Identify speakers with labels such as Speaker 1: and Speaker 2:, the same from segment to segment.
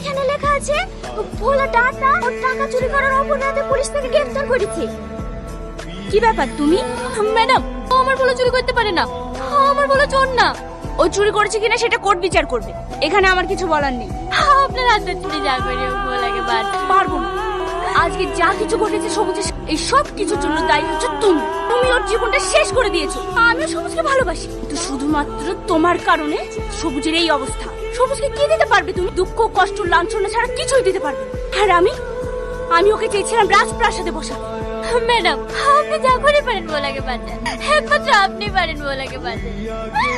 Speaker 1: এখানে লেখা আছে ভোলা ডাটা ওর টাকা চুরি করার অপরাধে পুলিশ তাকে গ্রেফতার করেছে। কি ব্যাপার তুমি? ম্যাডাম, ও আমার ভোলা চুরি করতে পারে না, আমার ভোলা চোর না। ও চুরি করেছে কিনা সেটা কোর্ট বিচার করবে, এখানে আমার কিছু বলার নেই। আপনার হাতে চুরি যা করে ভোলাকে বাঁচাতে পারবো না। আজকে যা কিছু ঘটেছে সবুজের এই সব কিছুর জন্য দায়ী হচ্ছে তুমি। তুমি ওর জীবনটা শেষ করে দিয়েছো। আমিও সবুজকে ভালোবাসি, কিন্তু শুধুমাত্র তোমার কারণে সবুজের এই অবস্থা। সবুজকে কি দিতে পারবে তুমি? দুঃখ, কষ্ট, লাঞ্ছনা ছাড়া কিছুই দিতে পারবে না। আর আমি ওকে চেয়েছিলাম রাজপ্রাসাদে বসাতে। ম্যাডাম, আপনি যা করে পারেন ভোলাকে বাঁচান, একমাত্র আপনি পারেন ভোলাকে বাঁচান।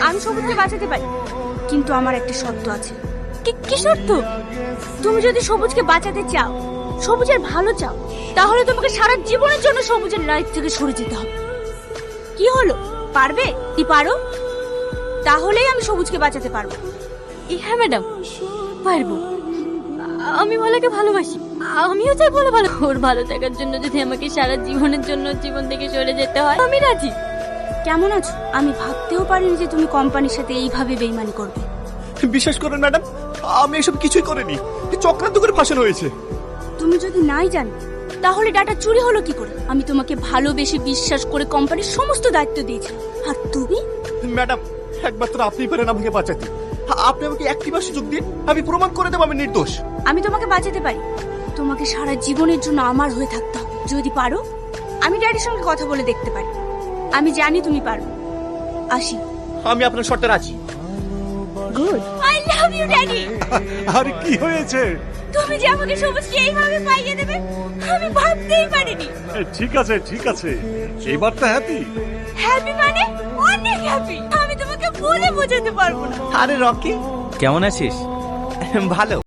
Speaker 1: আমি সবুজকে বাঁচাতে পারি, কিন্তু আমার একটা শর্ত আছে। কি শর্ত? তুমি যদি সবুজকে বাঁচাতে চাও, সবুজের ভালো চাও, তাহলে তোমাকে সারা জীবনের জন্য সবুজের লাইফ থেকে সরে যেতে হবে। কি হলো, পারবে? কি পারো? তাহলেই আমি সবুজকে বাঁচাতে পারবো। হ্যাঁ ম্যাডাম, পারবো। আমি ভোলাকে ভালোবাসি, আমিও চাই ভোলা ভালো। ওর ভালো থাকার জন্য যদি আমাকে সারা জীবনের জন্য জীবন থেকে সরে যেতে হয়, আমি রাজি। কেমন আছো? আমি ভাবতেও পারিনি যে তুমি কোম্পানির সাথে এইভাবে বেইমানি করবে।
Speaker 2: বিশ্বাস করেন ম্যাডাম, আমি এসব কিছুই করিনি, চক্রান্ত করে ফাঁসানো হয়েছে।
Speaker 1: তুমি যদি নাই জানো তাহলে ডাটা চুরি হলো কি করে? আমি তোমাকে ভালোবেসে বিশ্বাস করে কোম্পানির সমস্ত দায়িত্ব দিয়েছিলাম, আর তুমি?
Speaker 2: ম্যাডাম, একবার তো আপনি পারেন আমাকে বাঁচাতে। আপনি আমাকে একটিবার সুযোগ দিন, আমি প্রমাণ করে দেবো আমি নির্দোষ।
Speaker 1: আমি তোমাকে বাঁচাতে পারি, তোমাকে সারা জীবনের জন্য আমার হয়ে থাকতে হবে। যদি পারো, আমি ড্যাডির সঙ্গে কথা বলে দেখতে পারি। আমি জানি তুমি পারো। আসি।
Speaker 2: আমি আপনার শর্তে রাজি।
Speaker 1: Good, I love you daddy.
Speaker 3: আর কি হয়েছে?
Speaker 1: তুমি যে আমাকে সবুজকে এইভাবে পাইয়ে দেবে আমি ভাবতেই পারিনি।
Speaker 3: ঠিক আছে ঠিক আছে, এবার তো হ্যাপি?
Speaker 1: হ্যাপি মানে অনেক হ্যাপি, আমি তোমাকে বলে বোঝাতে পারবো না।
Speaker 4: আরে রকি, কেমন আছিস? ভালো।